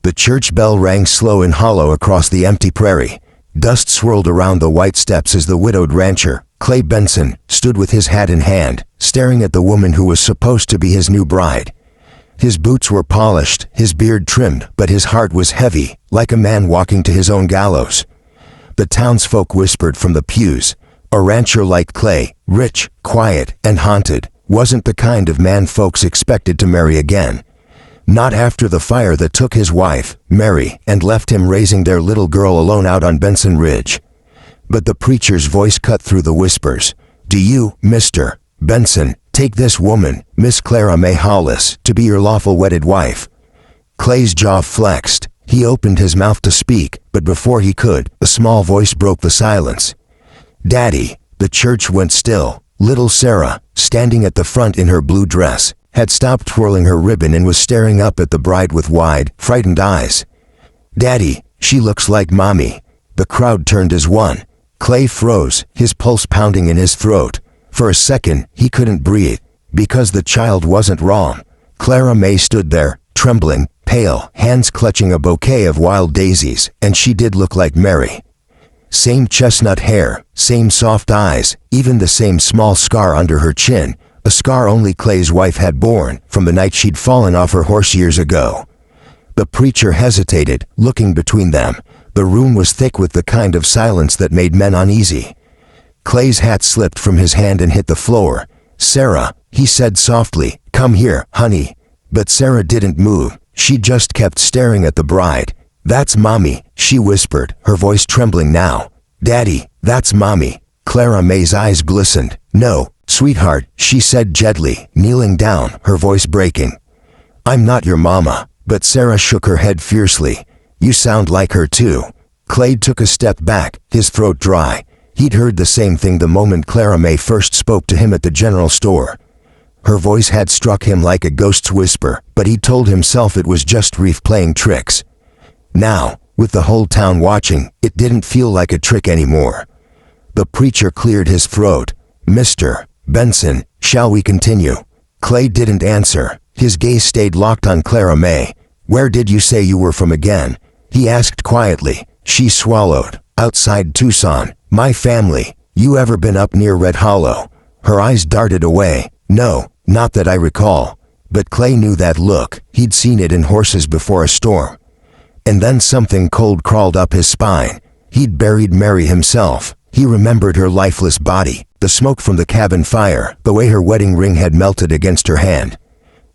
The church bell rang slow and hollow across the empty prairie. Dust swirled around the white steps as the widowed rancher, Clay Benson, stood with his hat in hand, staring at the woman who was supposed to be his new bride. His boots were polished, his beard trimmed, but his heart was heavy, like a man walking to his own gallows. The townsfolk whispered from the pews, a rancher like Clay, rich, quiet, and haunted, wasn't the kind of man folks expected to marry again. Not after the fire that took his wife, Mary, and left him raising their little girl alone out on Benson Ridge. But the preacher's voice cut through the whispers. "Do you, Mr. Benson, take this woman, Miss Clara May Hollis, to be your lawful wedded wife?" Clay's jaw flexed. He opened his mouth to speak, but before he could, a small voice broke the silence. "Daddy." The church went still. Little Sarah, standing at the front in her blue dress, had stopped twirling her ribbon and was staring up at the bride with wide, frightened eyes. "Daddy, she looks like Mommy." The crowd turned as one. Clay froze, his pulse pounding in his throat. For a second, he couldn't breathe, because the child wasn't wrong. Clara May stood there, trembling, pale, hands clutching a bouquet of wild daisies, and she did look like Mary. Same chestnut hair, same soft eyes, even the same small scar under her chin, a scar only Clay's wife had borne from the night she'd fallen off her horse years ago. The preacher hesitated, looking between them. The room was thick with the kind of silence that made men uneasy. Clay's hat slipped from his hand and hit the floor. "Sarah," he said softly, "come here, honey." But Sarah didn't move. She just kept staring at the bride. "That's Mommy," she whispered, her voice trembling now. "Daddy, that's Mommy." Clara May's eyes glistened. "No, sweetheart," she said gently, kneeling down, her voice breaking. "I'm not your mama." But Sarah shook her head fiercely. "You sound like her too." Clay took a step back, his throat dry. He'd heard the same thing the moment Clara May first spoke to him at the general store. Her voice had struck him like a ghost's whisper, but he told himself it was just Reef playing tricks. Now, with the whole town watching, it didn't feel like a trick anymore. The preacher cleared his throat. "Mr. Benson, shall we continue?" Clay didn't answer. His gaze stayed locked on Clara May. "Where did you say you were from again?" he asked quietly. She swallowed. "Outside Tucson. My family. You ever been up near Red Hollow?" Her eyes darted away. "No, not that I recall." But Clay knew that look. He'd seen it in horses before a storm. And then something cold crawled up his spine. He'd buried Mary himself. He remembered her lifeless body, the smoke from the cabin fire, the way her wedding ring had melted against her hand.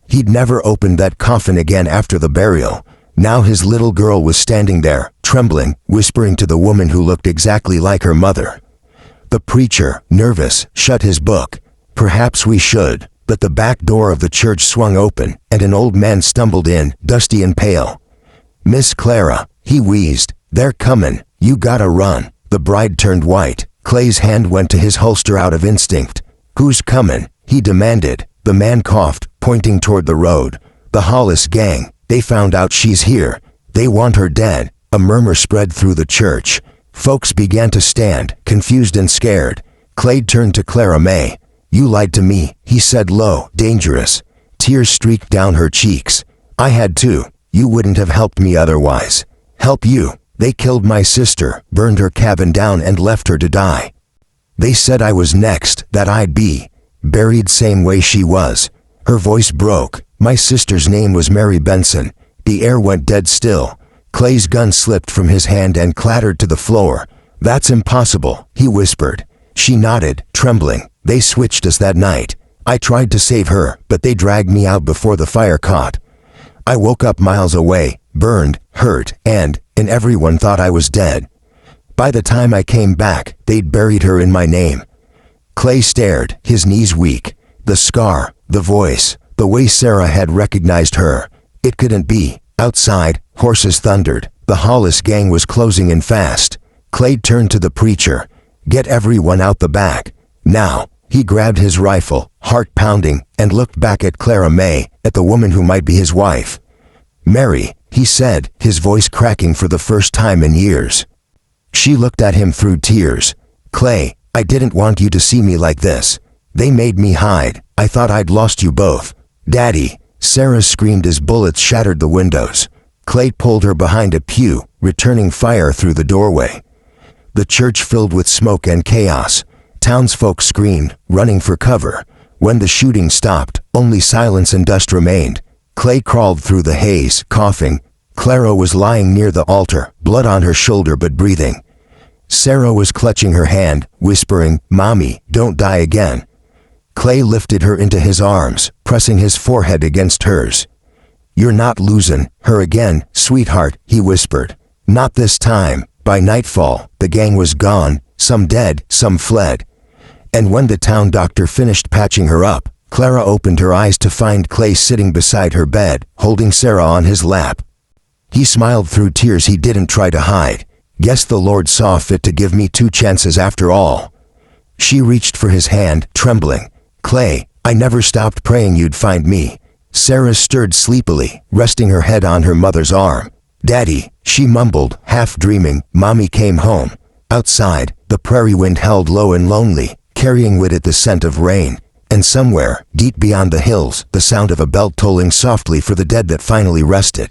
He'd never opened that coffin again after the burial. Now his little girl was standing there, trembling, whispering to the woman who looked exactly like her mother. The preacher, nervous, shut his book. "Perhaps we should." But the back door of the church swung open, and an old man stumbled in, dusty and pale. "Miss Clara," he wheezed, "they're comin'. You gotta run." The bride turned white. Clay's hand went to his holster out of instinct. "Who's comin'?" he demanded. The man coughed, pointing toward the road. "The Hollis gang. They found out she's here. They want her dead." A murmur spread through the church. Folks began to stand, confused and scared. Clay turned to Clara May. "You lied to me," he said low, dangerous. Tears streaked down her cheeks. "I had to. You wouldn't have helped me otherwise." "Help you? They killed my sister, burned her cabin down and left her to die. They said I was next, that I'd be buried same way she was." Her voice broke. "My sister's name was Mary Benson." The air went dead still. Clay's gun slipped from his hand and clattered to the floor. "That's impossible," he whispered. She nodded, trembling. "They switched us that night. I tried to save her, but they dragged me out before the fire caught. I woke up miles away, burned, hurt, and everyone thought I was dead. By the time I came back, they'd buried her in my name." Clay stared, his knees weak. The scar, the voice, the way Sarah had recognized her. It couldn't be. Outside, horses thundered. The Hollis gang was closing in fast. Clay turned to the preacher. "Get everyone out the back. Now." He grabbed his rifle, heart pounding, and looked back at Clara May, at the woman who might be his wife. "Mary," he said, his voice cracking for the first time in years. She looked at him through tears. "Clay, I didn't want you to see me like this. They made me hide. I thought I'd lost you both." "Daddy," Sarah screamed as bullets shattered the windows. Clay pulled her behind a pew, returning fire through the doorway. The church filled with smoke and chaos. Townsfolk screamed, running for cover. When the shooting stopped, only silence and dust remained. Clay crawled through the haze, coughing. Clara was lying near the altar, blood on her shoulder but breathing. Sarah was clutching her hand, whispering, "Mommy, don't die again." Clay lifted her into his arms, pressing his forehead against hers. "You're not losing her again, sweetheart," he whispered. "Not this time." By nightfall, the gang was gone, some dead, some fled. And when the town doctor finished patching her up, Clara opened her eyes to find Clay sitting beside her bed, holding Sarah on his lap. He smiled through tears he didn't try to hide. "Guess the Lord saw fit to give me 2 chances after all." She reached for his hand, trembling. "Clay, I never stopped praying you'd find me." Sarah stirred sleepily, resting her head on her mother's arm. "Daddy," she mumbled, half dreaming. Mommy came home. Outside, the prairie wind held low and lonely, carrying with it the scent of rain. And somewhere, deep beyond the hills, the sound of a bell tolling softly for the dead that finally rested.